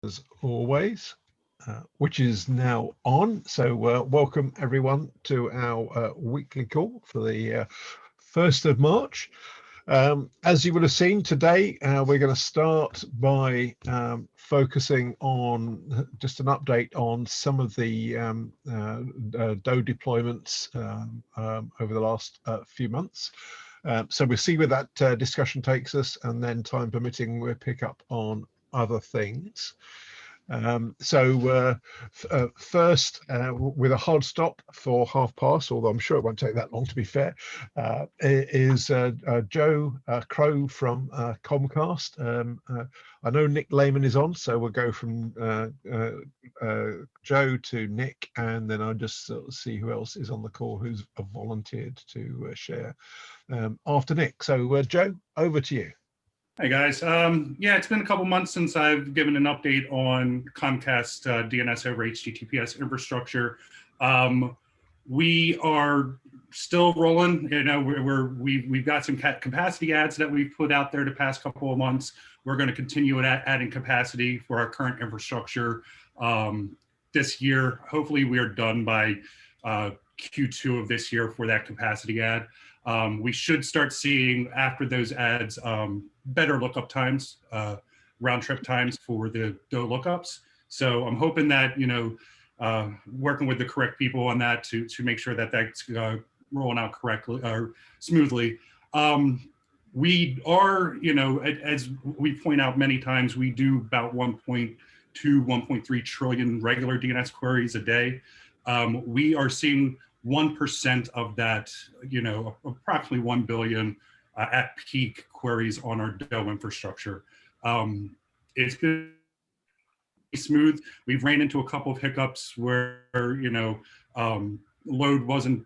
as always, which is now on. So welcome everyone to our weekly call for the 1st of March. As you would have seen today, we're going to start by focusing on just an update on some of the DOE deployments over the last few months. So we'll see where that discussion takes us, and then time permitting, we'll pick up on other things. First, with a hard stop for 5:30, although I'm sure it won't take that long to be fair, is Joe Crow from Comcast. I know Nick Lehman is on, so we'll go from Joe to Nick, and then I'll just sort of see who else is on the call who's volunteered to share after Nick. So Joe, over to you. Hey guys, yeah, it's been a couple months since I've given an update on Comcast DNS over HTTPS infrastructure. We are still rolling. You know, we've got some capacity adds that we've put out there the past couple of months. We're going to continue adding capacity for our current infrastructure this year. Hopefully, we are done by Q2 of this year for that capacity add. We should start seeing after those ads better lookup times, round trip times for the DOE lookups. So I'm hoping that, you know, working with the correct people on that to make sure that that's rolling out correctly or smoothly. We are, you know, as we point out many times, we do about 1.2, 1.3 trillion regular DNS queries a day. We are seeing 1% of that, you know, approximately 1 billion at peak queries on our DOE infrastructure. It's been smooth. We've ran into a couple of hiccups where, you know, load wasn't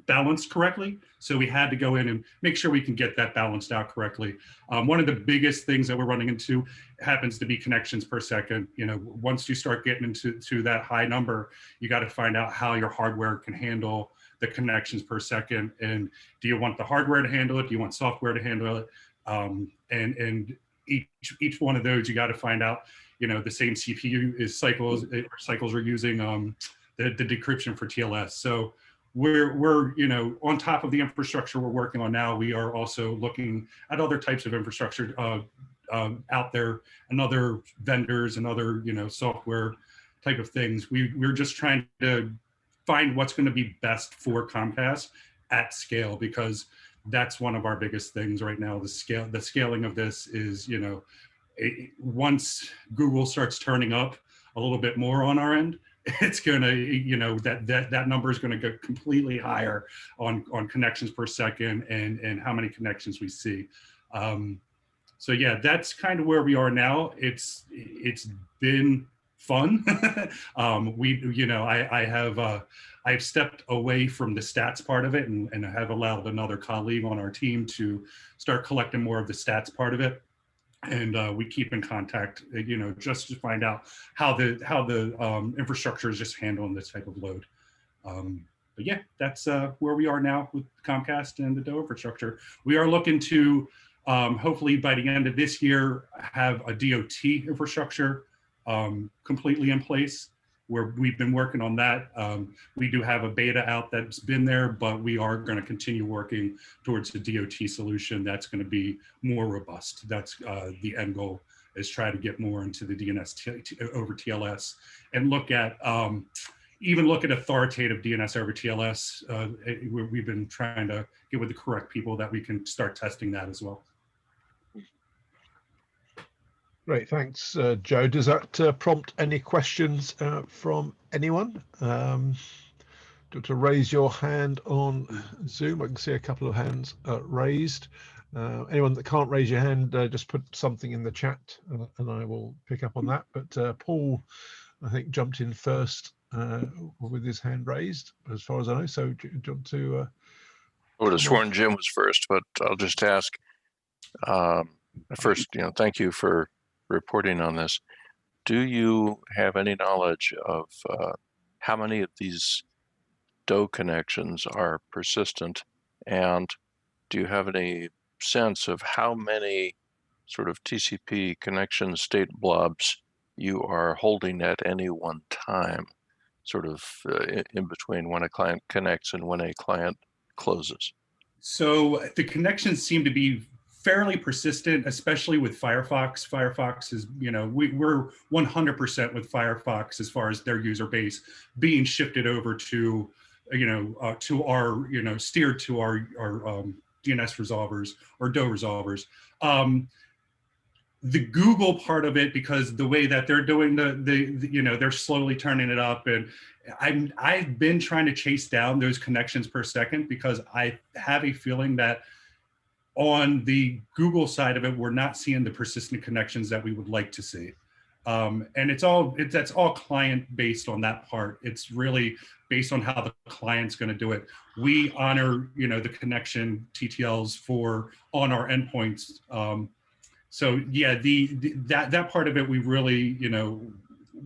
balanced correctly. So we had to go in and make sure we can get that balanced out correctly. One of the biggest things that we're running into happens to be connections per second. You know, once you start getting into that high number, you got to find out how your hardware can handle the connections per second. And do you want the hardware to handle it? Do you want software to handle it? And each one of those, you got to find out, you know, the same CPU is cycles are using the decryption for TLS. So we're you know, on top of the infrastructure we're working on now, we are also looking at other types of infrastructure out there and other vendors and other, you know, software type of things. We're just trying to find what's going to be best for Comcast at scale, because that's one of our biggest things right now. The scaling of this is, you know, once Google starts turning up a little bit more on our end, it's going to, you know, that number is going to go completely higher on connections per second and how many connections we see. So yeah, that's kind of where we are now. It's been fun. You know, I've stepped away from the stats part of it and I have allowed another colleague on our team to start collecting more of the stats part of it. And we keep in contact, you know, just to find out how the infrastructure is just handling this type of load. But yeah, that's where we are now with Comcast and the DOE infrastructure. We are looking to hopefully by the end of this year have a DOT infrastructure completely in place, where we've been working on that. We do have a beta out that's been there, but we are going to continue working towards the DOT solution that's going to be more robust. That's the end goal, is try to get more into the DNS over TLS and look at even look at authoritative DNS over TLS. We've been trying to get with the correct people that we can start testing that as well. Great, thanks, Joe. Does that prompt any questions from anyone? To raise your hand on Zoom, I can see a couple of hands raised. Anyone that can't raise your hand, just put something in the chat and I will pick up on that. But Paul, I think, jumped in first with his hand raised, as far as I know. So do you want to? I would have sworn Jim was first, but I'll just ask. First, you know, thank you for reporting on this. Do you have any knowledge of how many of these DOE connections are persistent, and do you have any sense of how many sort of TCP connection state blobs you are holding at any one time, sort of in between when a client connects and when a client closes? So the connections seem to be fairly persistent, especially with Firefox. Firefox is, we're 100% with Firefox as far as their user base being shifted over to, to our, steered to our DNS resolvers or DO resolvers. The Google part of it, because the way that they're doing they're slowly turning it up, and I've been trying to chase down those connections per second, because I have a feeling that on the Google side of it, we're not seeing the persistent connections that we would like to see. And that's all client based on that part. It's really based on how the client's going to do it. We honor, the connection TTLs on our endpoints. So yeah, that part of it, we really,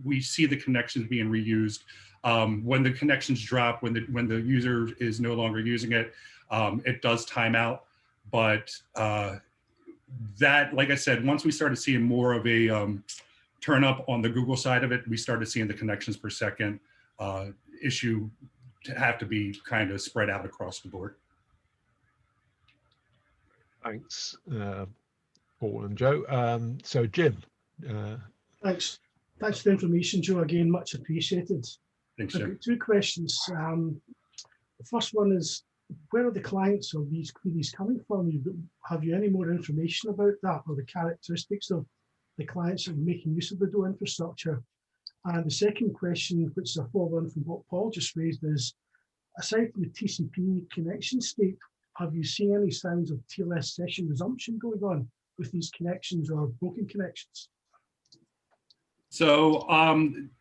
we see the connections being reused. When the connections drop, when the user is no longer using it, it does time out. But that, like I said, once we started seeing more of a turn up on the Google side of it, we started seeing the connections per second issue to have to be kind of spread out across the board. Thanks, Paul and Joe. So Jim. Thanks for the information, Joe. Again, much appreciated. Thanks, I've Jim. got two questions. The first one is, where are the clients of these queries coming from? Have you any more information about that, or the characteristics of the clients that are making use of the DO infrastructure? And the second question, which is a follow-on from what Paul just raised, is, aside from the TCP connection state, have you seen any signs of TLS session resumption going on with these connections or broken connections? So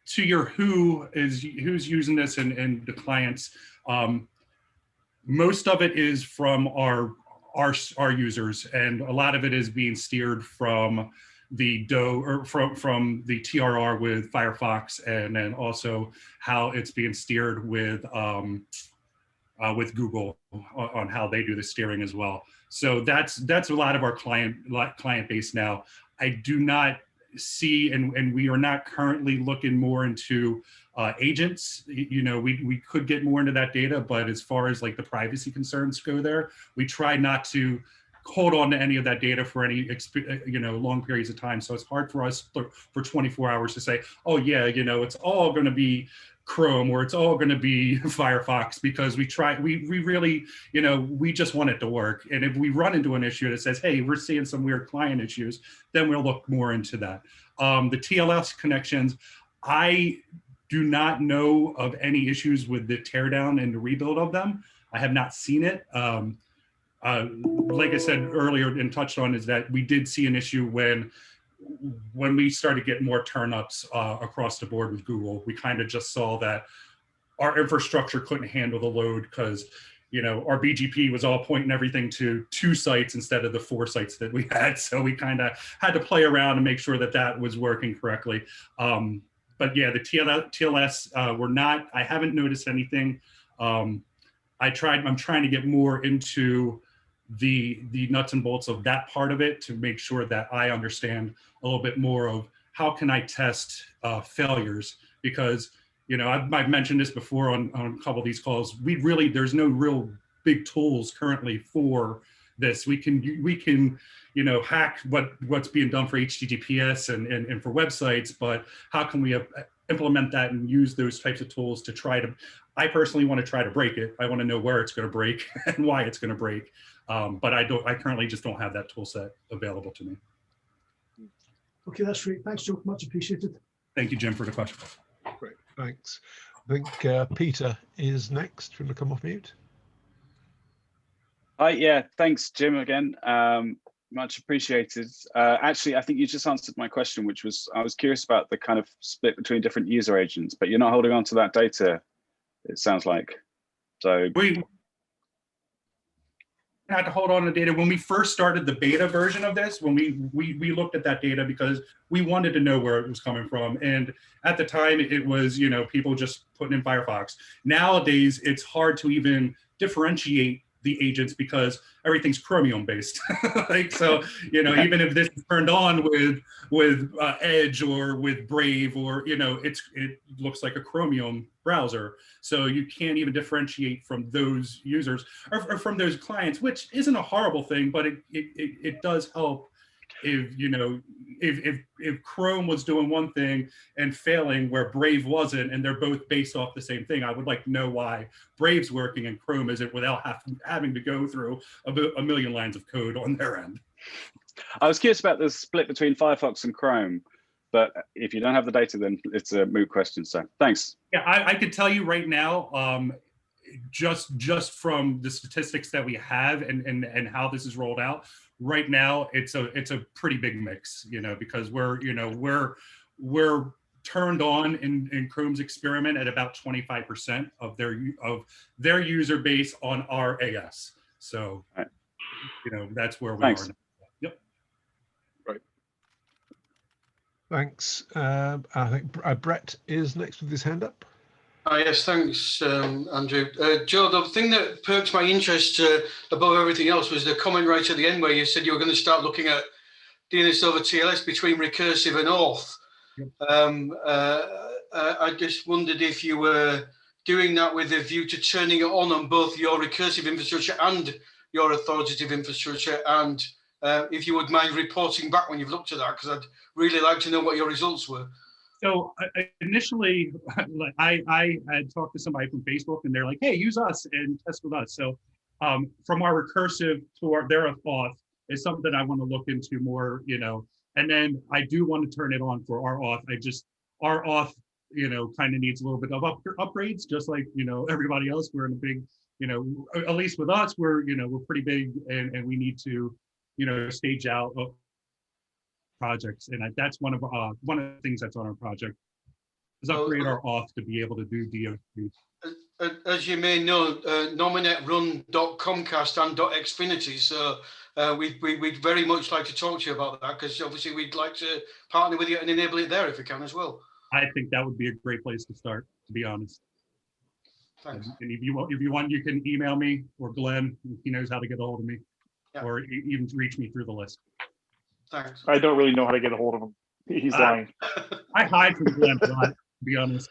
to your who's using this and the clients, most of it is from our users, and a lot of it is being steered from the DO or from the TRR with Firefox, and then also how it's being steered with Google on how they do the steering as well. So that's a lot of our client base now. I do not see, and we are not currently looking more into agents. We could get more into that data, but as far as like the privacy concerns go there, we try not to hold on to any of that data for any long periods of time. So it's hard for us for 24 hours to say, oh yeah, it's all going to be Chrome or it's all going to be Firefox, because we really, we just want it to work. And if we run into an issue that says, hey, we're seeing some weird client issues, then we'll look more into that. The TLS connections, I do not know of any issues with the teardown and the rebuild of them. I have not seen it. Like I said earlier and touched on, is that we did see an issue when we started getting more turnups across the board with Google. We kind of just saw that our infrastructure couldn't handle the load, because our BGP was all pointing everything to 2 sites instead of the 4 sites that we had. So we kind of had to play around and make sure that that was working correctly. But yeah, the TLS, I haven't noticed anything. I'm trying to get more into the nuts and bolts of that part of it to make sure that I understand a little bit more of how can I test failures, because I've mentioned this before on a couple of these calls. There's no real big tools currently for this. We can hack what's being done for HTTPS and for websites, but how can we implement that and use those types of tools to try to, I personally want to try to break it. I want to know where it's going to break and why it's going to break. But I currently just don't have that tool set available to me. Okay, that's great. Thanks, Joe. Much appreciated. Thank you, Jim, for the question. Great, thanks. I think Peter is next. Do you want to come off mute? Hi, yeah, thanks, Jim, again. Much appreciated. Actually, I think you just answered my question, which was, I was curious about the kind of split between different user agents, but you're not holding on to that data, it sounds like. So we had to hold on to data when we first started the beta version of this. When we looked at that data because we wanted to know where it was coming from, and at the time it was people just putting in Firefox. Nowadays it's hard to even differentiate the agents because everything's Chromium based. Like, so, you know, even if this is turned on with Edge or with Brave, or, you know, it looks like a Chromium browser. So you can't even differentiate from those users or from those clients, which isn't a horrible thing, but it does help if, you know, if Chrome was doing one thing and failing where Brave wasn't, and they're both based off the same thing, I would like to know why Brave's working and Chrome isn't without having to go through a million lines of code on their end. I was curious about the split between Firefox and Chrome, but if you don't have the data, then it's a moot question. So thanks. Yeah, I could tell you right now, just from the statistics that we have and how this is rolled out right now, it's a pretty big mix, you know, because we're turned on in Chrome's experiment at about 25% of their user base on our AS. So, right. You know, that's where we Thanks. are now. Yep. Right. Thanks. I think Brett is next with his hand up. Yes, thanks, Andrew. Joe, the thing that perked my interest above everything else was the comment right at the end where you said you were going to start looking at DNS over TLS between recursive and auth. I just wondered if you were doing that with a view to turning it on both your recursive infrastructure and your authoritative infrastructure, and if you would mind reporting back when you've looked at that, because I'd really like to know what your results were. So initially, like I had talked to somebody from Facebook, and they're like, "Hey, use us and test with us." So from our recursive to their auth is something I want to look into more, you know. And then I do want to turn it on for our auth. Our auth, you know, kind of needs a little bit of upgrades, just like, you know, everybody else. We're in a big, you know, at least with us, we're pretty big, and we need to, you know, stage out projects, and that's one of the things that's on our project is upgrade our auth to be able to do DOT. As you may know, Nominet run .comcast and .xfinity, so we'd very much like to talk to you about that, because obviously we'd like to partner with you and enable it there if we can as well. I think that would be a great place to start, to be honest. Thanks. And if you want, you can email me or Glenn. He knows how to get a hold of me, yeah. Or even reach me through the list. Thanks. I don't really know how to get a hold of him. He's lying. I hide from Glenn a lot, to be honest.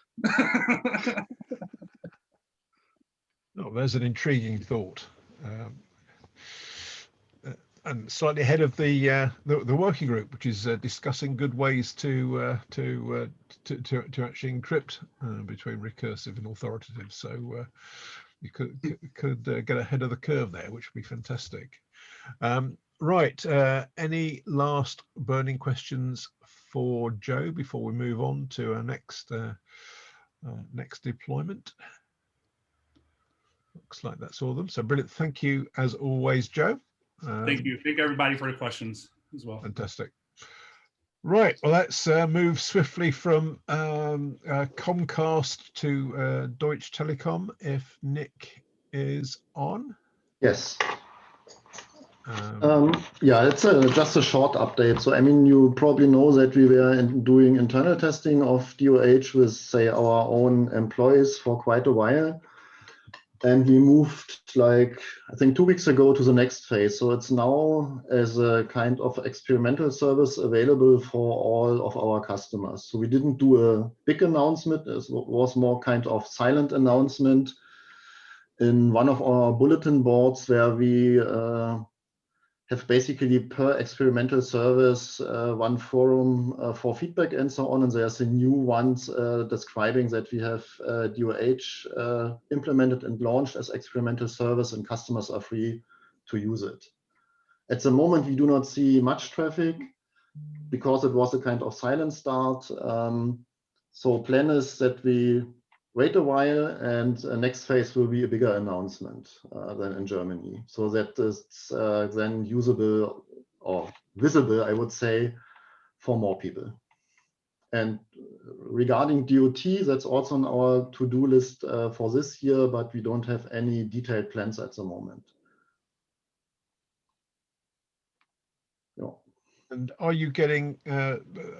Oh, there's an intriguing thought, and slightly ahead of the working group, which is discussing good ways to actually encrypt between recursive and authoritative. So you could get ahead of the curve there, which would be fantastic. Right. Any last burning questions for Joe before we move on to our next deployment? Looks like that's all of them. So brilliant. Thank you as always, Joe. Thank you. Thank everybody for the questions as well. Fantastic. Right. Well, let's move swiftly from Comcast to Deutsche Telekom, if Nick is on. Yes. Yeah, it's just a short update. So, I mean, you probably know that we were doing internal testing of DOH with, say, our own employees for quite a while. And we moved, like, I think 2 weeks ago to the next phase. So it's now as a kind of experimental service available for all of our customers. So we didn't do a big announcement. It was more kind of silent announcement in one of our bulletin boards, where we have basically per experimental service one forum for feedback and so on. And there's a new ones describing that we have DOH implemented and launched as experimental service, and customers are free to use it. At the moment, we do not see much traffic because it was a kind of silent start. So plan is that we wait a while, and the next phase will be a bigger announcement than in Germany. So that is then usable or visible, I would say, for more people. And regarding DOT, that's also on our to-do list for this year, but we don't have any detailed plans at the moment. No. And are you getting, are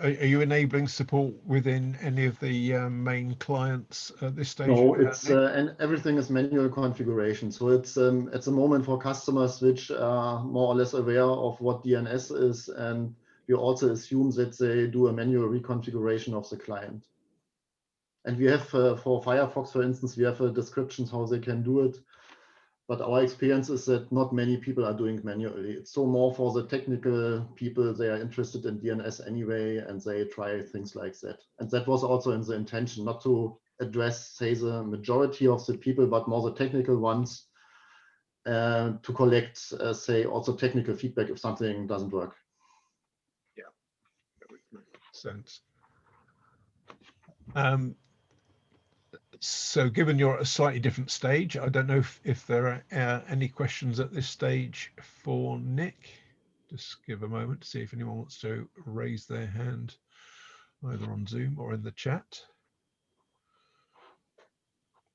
you enabling support within any of the main clients at this stage? No, it's Nick? and everything is manual configuration. So it's a moment for customers which are more or less aware of what DNS is, and we also assume that they do a manual reconfiguration of the client. And we have for Firefox, for instance, we have a descriptions how they can do it. But our experience is that not many people are doing it manually. It's so more for the technical people. They are interested in DNS anyway, and they try things like that. And that was also in the intention, not to address, say, the majority of the people, but more the technical ones, to collect, say, also technical feedback if something doesn't work. Yeah, that would make sense. So given you're at a slightly different stage, I don't know if there are any questions at this stage for Nick. Just give a moment to see if anyone wants to raise their hand either on Zoom or in the chat.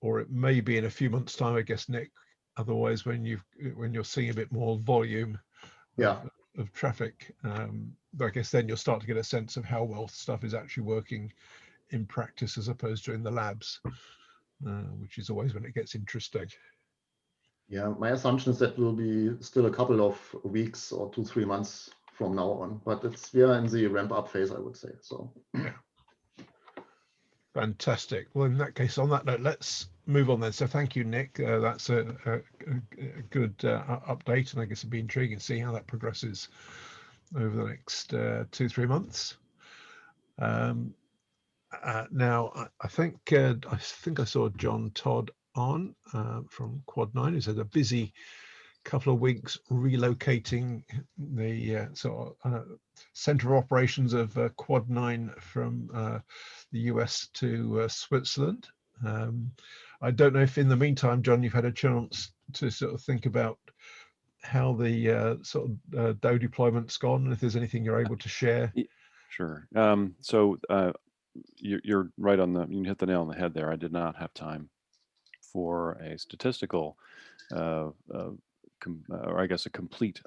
Or it may be in a few months' time, I guess, Nick. Otherwise, when you're seeing a bit more volume of traffic, I guess then you'll start to get a sense of how well stuff is actually working in practice as opposed to in the labs. Which is always when it gets interesting. Yeah, my assumption is that will be still a couple of weeks or 2-3 months from now on, but we are in the ramp up phase, I would say. So yeah, fantastic. Well, in that case, on that note, let's move on then. So thank you, Nick. That's a good update, and I guess it'd be intriguing to see how that progresses over the next 2-3 months. Now, I think I saw John Todd on from Quad9, who's had a busy couple of weeks relocating the center of operations of Quad9 from the US to Switzerland. I don't know if in the meantime, John, you've had a chance to sort of think about how the DO deployment's gone, and if there's anything you're able to share. Sure. You're right on you hit the nail on the head there. I did not have time for a statistical, or I guess a complete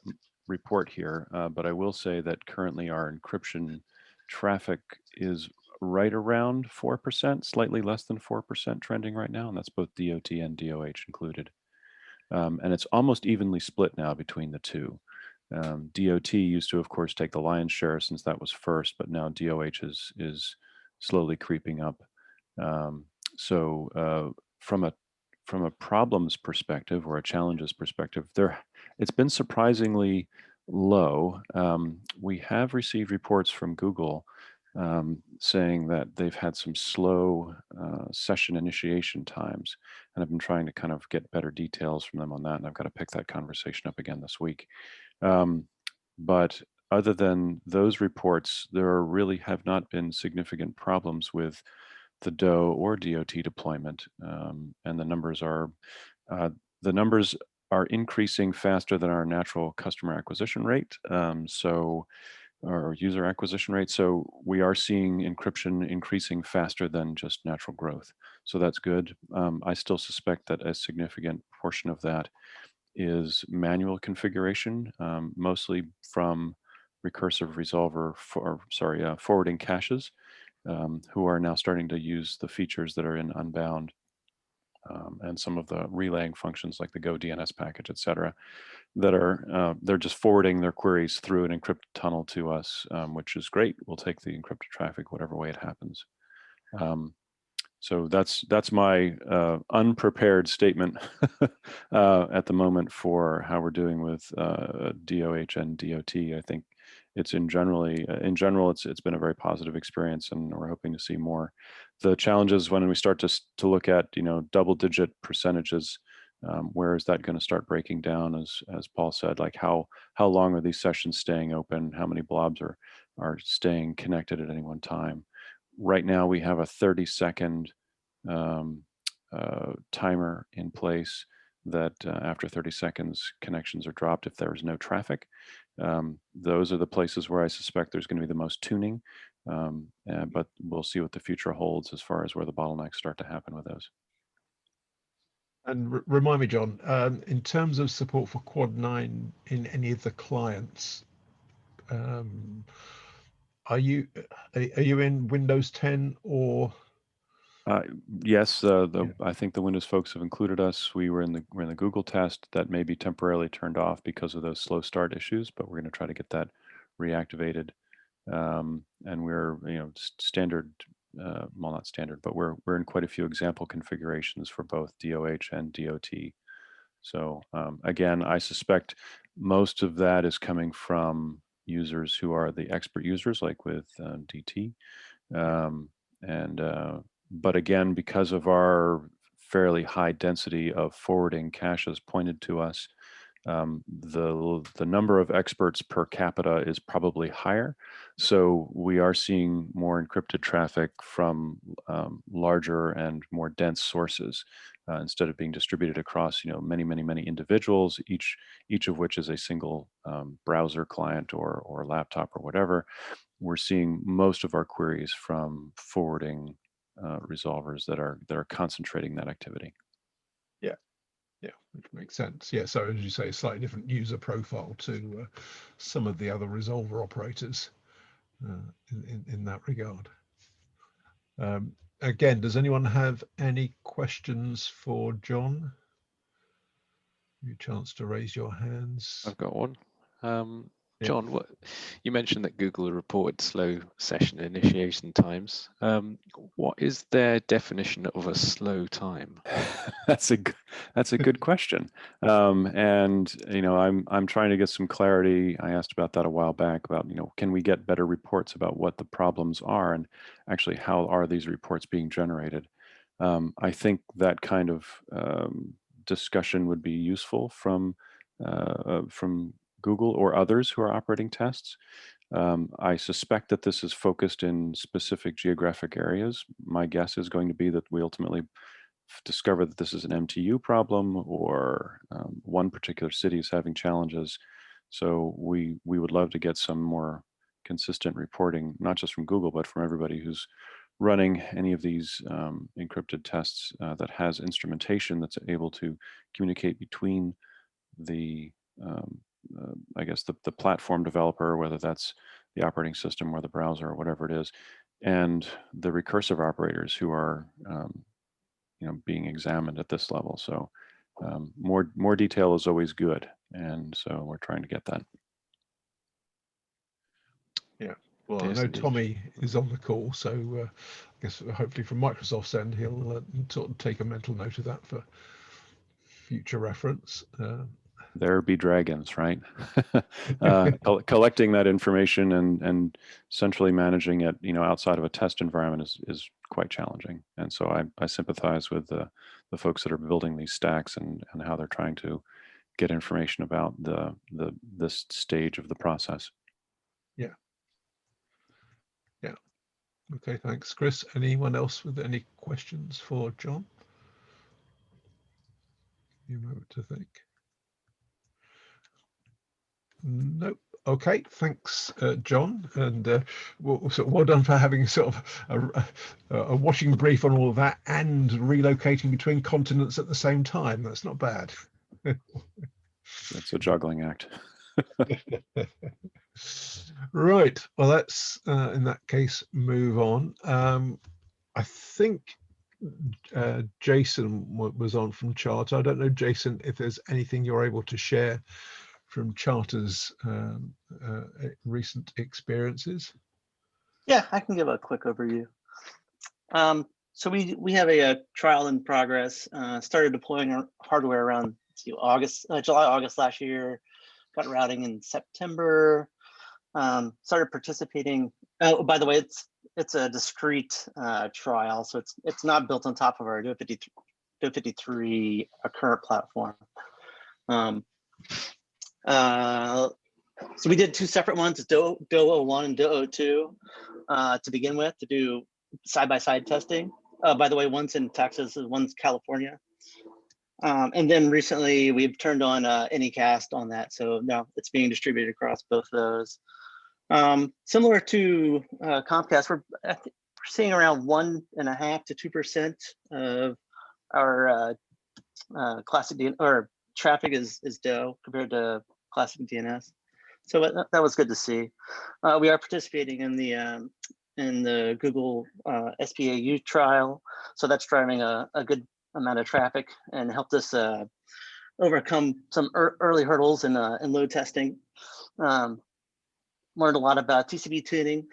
report here, but I will say that currently our encryption traffic is right around 4%, slightly less than 4% trending right now, and that's both DOT and DOH included. And it's almost evenly split now between the two. DOT used to, of course, take the lion's share since that was first, but now DOH is slowly creeping up. So from a problems perspective or a challenges perspective, it's been surprisingly low. We have received reports from Google saying that they've had some slow session initiation times, and I've been trying to kind of get better details from them on that, and I've got to pick that conversation up again this week. But other than those reports, there really have not been significant problems with the DO or DOT deployment, and the numbers are increasing faster than our natural customer acquisition rate, or user acquisition rate. So we are seeing encryption increasing faster than just natural growth. So that's good. I still suspect that a significant portion of that is manual configuration, mostly from recursive resolver forwarding caches, who are now starting to use the features that are in Unbound, and some of the relaying functions like the Go DNS package, et cetera, that are they're just forwarding their queries through an encrypted tunnel to us, which is great. We'll take the encrypted traffic whatever way it happens. So that's my unprepared statement at the moment for how we're doing with DOH and DOT. I think it's in general it's been a very positive experience, and we're hoping to see more. The challenges when we start to look at double-digit percentages, where is that going to start breaking down? As Paul said, like how long are these sessions staying open? How many blobs are staying connected at any one time? Right now, we have a 30-second timer in place that after 30 seconds, connections are dropped if there is no traffic. Those are the places where I suspect there's going to be the most tuning, but we'll see what the future holds as far as where the bottlenecks start to happen with those. And remind me, John, in terms of support for Quad9 in any of the clients, Are you in Windows 10 or? Yes, I think the Windows folks have included us. We're in the Google test that may be temporarily turned off because of those slow start issues, but we're going to try to get that reactivated. And we're standard, well, not standard, but we're in quite a few example configurations for both DOH and DOT. So again, I suspect most of that is coming from users who are the expert users, like with DT. But again, because of our fairly high density of forwarding caches pointed to us, the number of experts per capita is probably higher. So we are seeing more encrypted traffic from larger and more dense sources instead of being distributed across many individuals, each of which is a single browser client or laptop or whatever. We're seeing most of our queries from forwarding resolvers that are concentrating that activity. Yeah, which makes sense. Yeah, so as you say, slightly different user profile to some of the other resolver operators in that regard. Again, does anyone have any questions for John? Your chance to raise your hands. I've got one. John, what you mentioned that Google reported slow session initiation times. What is their definition of a slow time? That's a good question. And I'm trying to get some clarity. I asked about that a while back about can we get better reports about what the problems are and actually how are these reports being generated. I think that kind of discussion would be useful from Google or others who are operating tests. I suspect that this is focused in specific geographic areas. My guess is going to be that we ultimately discover that this is an MTU problem or one particular city is having challenges. So we would love to get some more consistent reporting, not just from Google, but from everybody who's running any of these encrypted tests that has instrumentation that's able to communicate between the I guess the platform developer, whether that's the operating system or the browser or whatever it is, and the recursive operators who are being examined at this level. So more detail is always good, and so we're trying to get that. Yeah, well, I know Tommy is on the call, so I guess hopefully from Microsoft's end he'll sort of take a mental note of that for future reference. There be dragons, right? Collecting that information and centrally managing it, outside of a test environment is quite challenging. And so I sympathize with the folks that are building these stacks and how they're trying to get information about this stage of the process. Yeah. Yeah. Okay, thanks, Chris. Anyone else with any questions for John? You moment to think. Nope. Okay, thanks, John, and well done for having sort of a watching brief on all of that and relocating between continents at the same time. That's not bad. It's a juggling act. Right. Well, let's in that case move on. I think Jason was on from Charter. I don't know, Jason, if there's anything you're able to share from Charter's recent experiences. Yeah, I can give a quick overview. So we have a trial in progress. Started deploying our hardware around July, August last year. Got routing in September. Started participating. Oh, by the way, it's a discrete trial, so it's not built on top of our DO53 current platform. So we did two separate ones, DO01 and DO02, to begin with, to do side-by-side testing. By the way, one's in Texas, one's California. And then recently we've turned on Anycast on that. So now it's being distributed across both of those. Similar to Comcast, we're seeing around 1.5 to 2% of our classic DNS or traffic is DO compared to classic DNS. So that was good to see. We are participating in the Google SPAU trial. So that's driving a good amount of traffic and helped us overcome some early hurdles in load testing. Learned a lot about TCP tuning,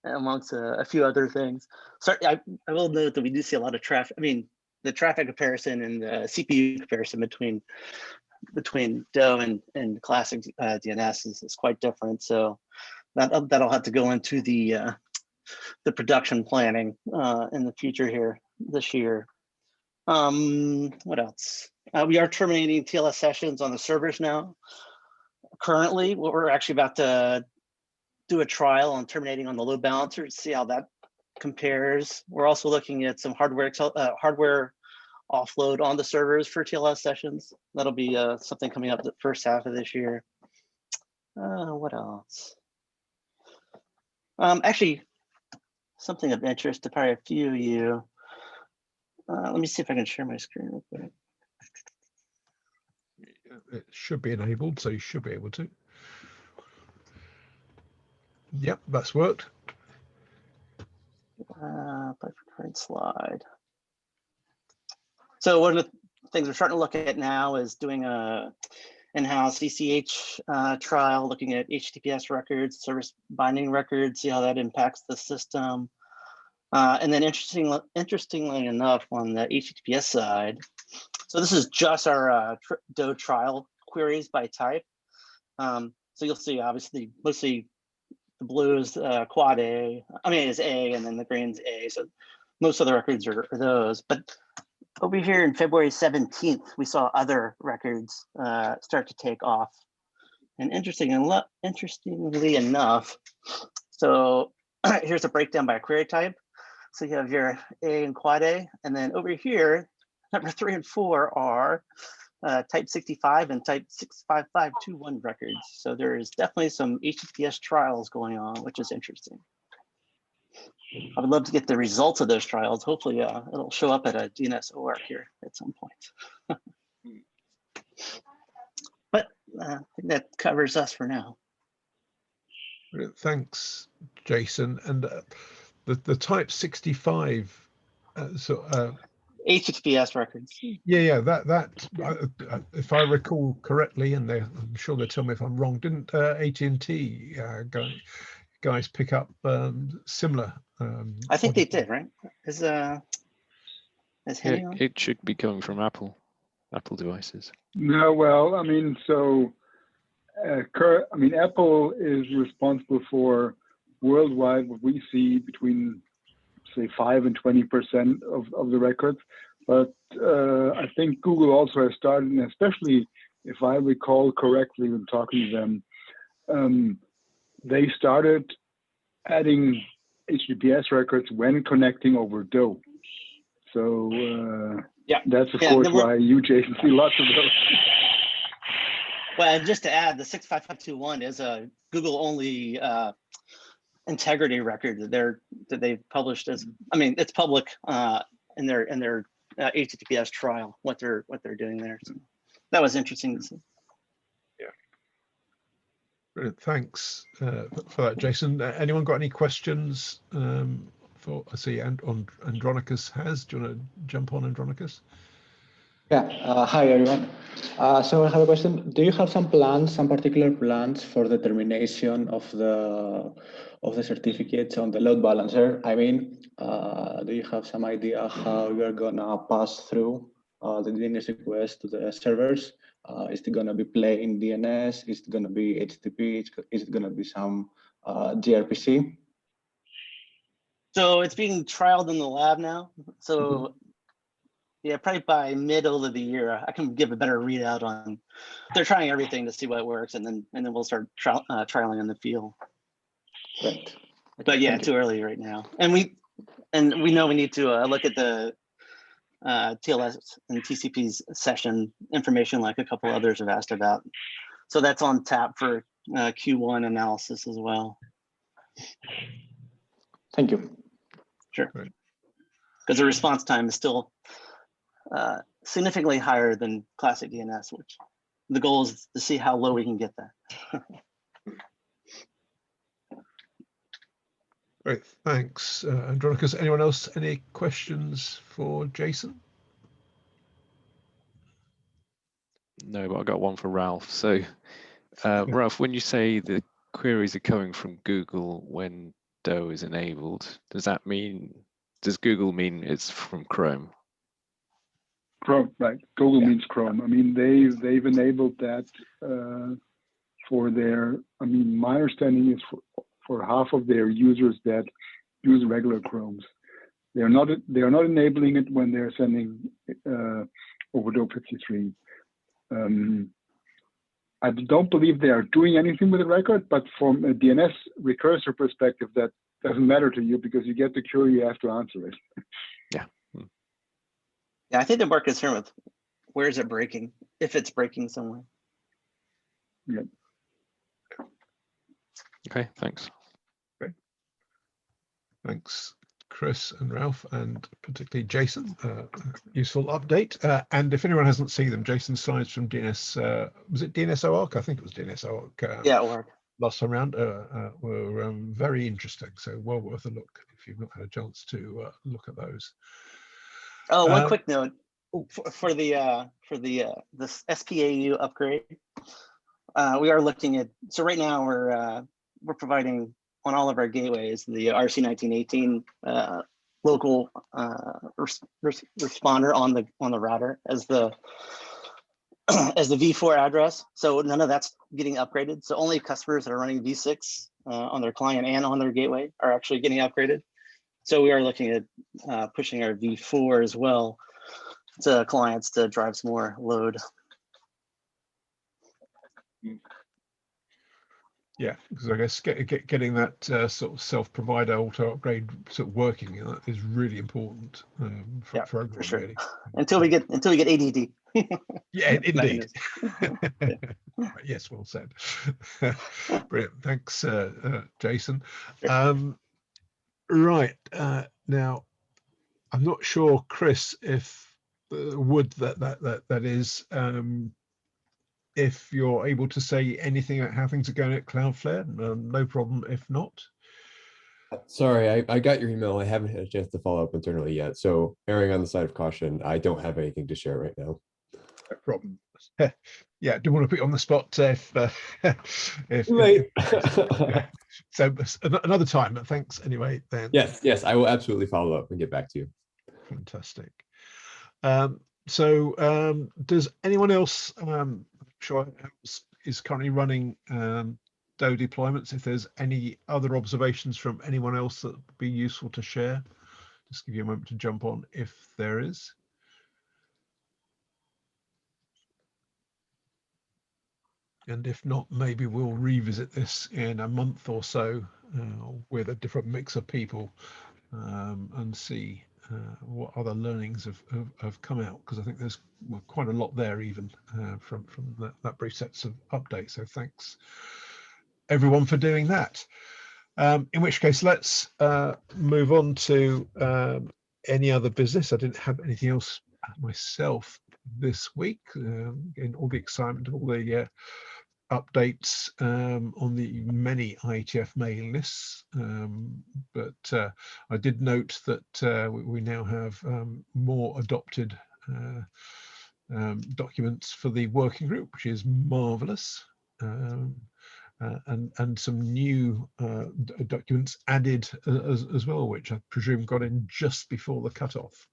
amongst a few other things. So I will note that we do see a lot of traffic. I mean, the traffic comparison and the CPU comparison between DO and classic DNS is quite different. So that'll have to go into the production planning in the future here this year. What else? We are terminating TLS sessions on the servers now. Currently, we're actually about to do a trial on terminating on the load balancer to see how that compares. We're also looking at some hardware offload on the servers for TLS sessions. That'll be something coming up the first half of this year. What else? Actually, something of interest to probably a few of you. Let me see if I can share my screen real quick. It should be enabled, so you should be able to. Yep, that's worked. Current slide. So one of the things we're starting to look at now is doing a in-house ECH trial, looking at HTTPS records, service binding records, see how that impacts the system. And then interestingly enough, on the HTTPS side, so this is just our DO trial queries by type. So you'll see, obviously, mostly the blue is quad A, is A, and then the green's A. So most of the records are those. But over here in February 17th, we saw other records start to take off. And interestingly enough, so here's a breakdown by query type. So you have your A and quad A, and then over here, number 3 and 4 are type 65 and type 65521 records. So there is definitely some HTTPS trials going on, which is interesting. I would love to get the results of those trials. Hopefully it'll show up at a DNS OR here at some point. But I think that covers us for now. Thanks, Jason. And the type 65 HTTPS records. Yeah, that if I recall correctly, and I'm sure they'll tell me if I'm wrong, didn't AT&T guys pick up similar? I think they did, right? Is it should be coming from Apple devices. No, well, Apple is responsible for worldwide what we see between, say, 5 and 20% of the records. But I think Google also has started, and especially if I recall correctly when talking to them, they started adding HTTPS records when connecting over DO. So that's of course why you, Jason, see lots of those. Well, and just to add, the 65521 is a Google-only integrity record that they've published as. It's public in their HTTPS trial. What they're doing there. So that was interesting to see. Yeah. Brilliant. Thanks for that, Jason. Anyone got any questions? I see Andronicus has. Do you want to jump on, Andronicus? Yeah. Hi, everyone. So I have a question. Do you have some particular plans for the termination of the certificates on the load balancer? Do you have some idea how you are gonna pass through the DNS request to the servers? Is it gonna be plain DNS? Is it gonna be HTTP? Is it gonna be some gRPC? So it's being trialed in the lab now. So yeah, probably by middle of the year, I can give a better readout on. They're trying everything to see what works, and then we'll start trialing in the field. Right. But yeah, too early right now. And we know we need to look at the TLS and TCP's session information, like a couple others have asked about. So that's on tap for Q1 analysis as well. Thank you. Sure. Because the response time is still significantly higher than classic DNS, which the goal is to see how low we can get that. Great, thanks, Andronicus. Anyone else? Any questions for Jason? No, but I got one for Ralph. So, Ralph, when you say the queries are coming from Google when DO is enabled, does Google mean it's from Chrome? Chrome, right? Google means Chrome. I mean, they've enabled that for their. I mean, my understanding is for half of their users that use regular Chromes. They are not enabling it when they're sending over DO 53. I don't believe they are doing anything with the record, but from a DNS recursor perspective, that doesn't matter to you because you get the query, you have to answer it. Yeah. Yeah, I think they're more concerned with where is it breaking, if it's breaking somewhere. Yeah. Okay, thanks. Great. Thanks, Chris and Ralph, and particularly Jason. Useful update. And if anyone hasn't seen them, Jason's slides from DNS, was it DNS OARC? I think it was DNS OARC. Yeah, OARC. Last time around were very interesting. So well worth a look if you've not had a chance to look at those. Oh, one quick note for the this SPAU upgrade. We are looking at, so right now we're providing on all of our gateways the RC 1918 local responder on the router as the v4 address. So none of that's getting upgraded. So only customers that are running v6 on their client and on their gateway are actually getting upgraded. So we are looking at pushing our v4 as well to clients to drive some more load. Yeah, because I guess getting that sort of self-provider auto upgrade sort of working is really important for everyone, for sure. really. Until we get ADD. Yeah, indeed. Yeah. Yes, well said. Brilliant. Thanks, Jason. Right now, I'm not sure, Chris, if that is. If you're able to say anything about how things are going at Cloudflare, no problem if not. Sorry, I got your email. I haven't had a chance to follow up internally yet. So erring on the side of caution, I don't have anything to share right now. No problem. Yeah, don't want to put you on the spot if so another time, but thanks anyway then. Yes, I will absolutely follow up and get back to you. Fantastic. So does anyone else sure is currently running DO deployments? If there's any other observations from anyone else that would be useful to share, just give you a moment to jump on if there is. And if not, maybe we'll revisit this in a month or so with a different mix of people and see what other learnings have come out, because I think there's quite a lot there even from that brief sets of updates. So thanks everyone for doing that. In which case, let's move on to any other business. I didn't have anything else myself this week in all the excitement of all the updates on the many IETF mailing lists, but I did note that we now have more adopted documents for the working group, which is marvelous, and some new documents added as well, which I presume got in just before the cutoff.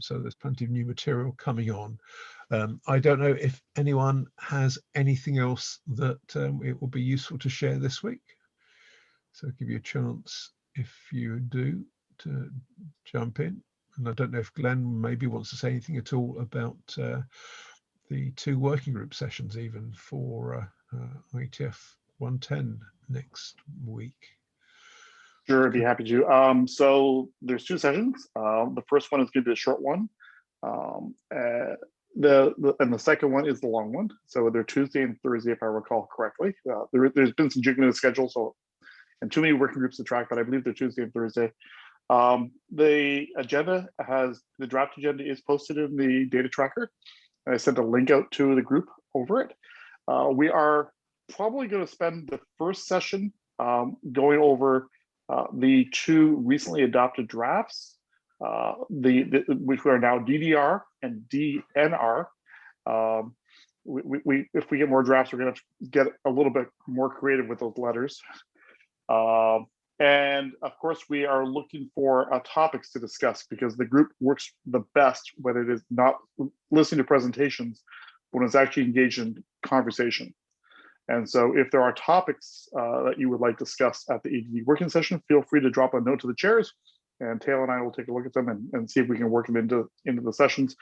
So there's plenty of new material coming on. I don't know if anyone has anything else that it will be useful to share this week. So I'll give you a chance if you do to jump in. And I don't know if Glenn maybe wants to say anything at all about the 2 working group sessions even for IETF 110 next week. Sure, I'd be happy to. So there's 2 sessions. The first one is going to be a short one. And the second one is the long one. So they're Tuesday and Thursday, if I recall correctly. There's been some jiggling of the schedule, and too many working groups to track, but I believe they're Tuesday and Thursday. The agenda the draft agenda is posted in the data tracker. And I sent a link out to the group over it. We are probably going to spend the first session going over the two recently adopted drafts, which are now DDR and DNR. If we get more drafts, we're going to get a little bit more creative with those letters. And of course, we are looking for topics to discuss, because the group works the best when it is not listening to presentations, when it's actually engaged in conversation. And so if there are topics that you would like to discuss at the EDD working session, feel free to drop a note to the chairs, and Taylor and I will take a look at them and see if we can work them into the sessions.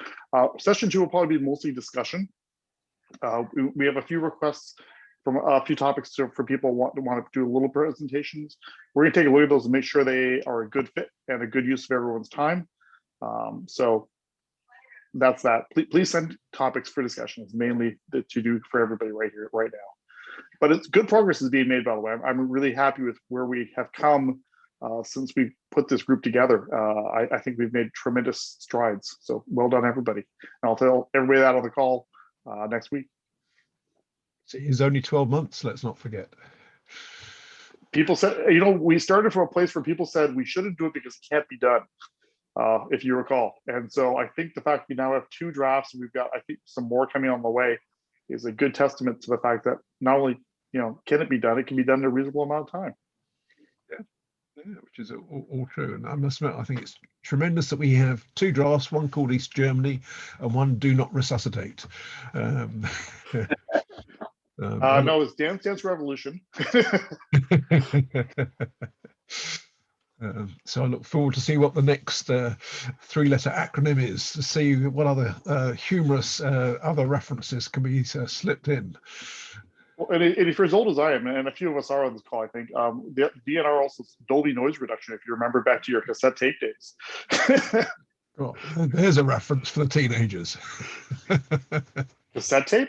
Session 2 will probably be mostly discussion. We have a few requests from a few topics for people who want to do a little presentations. We're going to take a look at those and make sure they are a good fit and a good use of everyone's time. So that's that. Please send topics for discussion. It's mainly to do for everybody right here, right now. But it's good progress is being made, by the way. I'm really happy with where we have come since we put this group together. I think we've made tremendous strides. So well done, everybody. And I'll tell everybody that on the call next week. So it's only 12 months, let's not forget. People said, we started from a place where people said we shouldn't do it because it can't be done, if you recall. And so I think the fact we now have 2 drafts and we've got, I think, some more coming on the way is a good testament to the fact that not only, can it be done, it can be done in a reasonable amount of time. Yeah, which is all true. And I must admit, I think it's tremendous that we have 2 drafts, one called East Germany and one Do Not Resuscitate. No, it's Dance Dance Revolution. So I look forward to see what the next 3-letter acronym is, to see what other humorous other references can be slipped in. Well, and if you're as old as I am, and a few of us are on this call, I think, the DNR also Dolby noise reduction, if you remember back to your cassette tape days. Well, there's a reference for the teenagers. Cassette tape?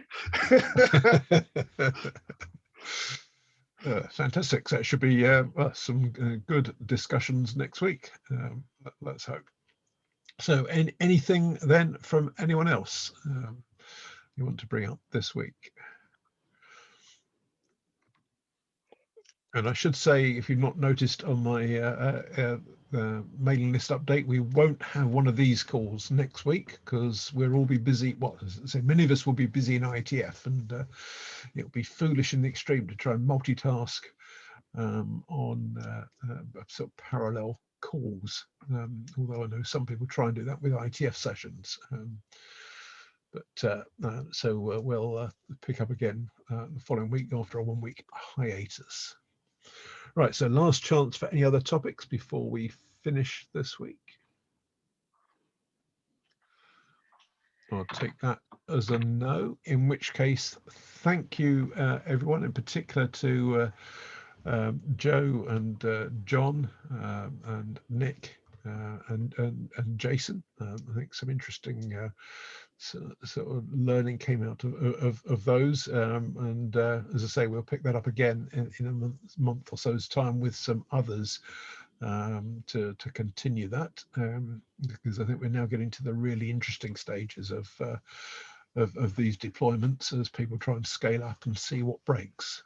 Fantastic. So it should be some good discussions next week. Let's hope. So anything then from anyone else you want to bring up this week? And I should say, if you've not noticed on my mailing list update, we won't have one of these calls next week because we'll all be busy. Well, so many of us will be busy in IETF, and it'll be foolish in the extreme to try and multitask on sort of parallel calls. Although I know some people try and do that with IETF sessions. So we'll pick up again the following week after a 1-week hiatus. Right, so last chance for any other topics before we finish this week. I'll take that as a no, in which case, thank you, everyone, in particular to Joe and John and Nick and Jason. I think some interesting sort of learning came out of those, and as I say, we'll pick that up again in a month or so's time with some others to continue that, because I think we're now getting to the really interesting stages of these deployments as people try and scale up and see what breaks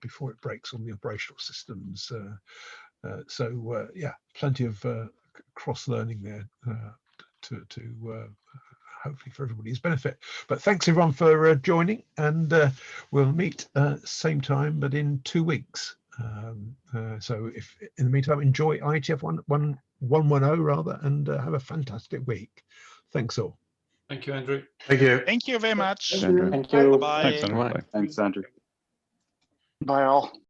before it breaks on the operational systems. Yeah, plenty of cross learning there to hopefully for everybody's benefit. But thanks everyone for joining, and we'll meet same time but in 2 weeks. So if in the meantime, enjoy IETF 110 rather, and have a fantastic week. Thanks all. Thank you, Andrew. Thank you. Thank you very much. Thank you. Bye-bye. Thanks, Andrew. Thanks, Andrew. Bye all.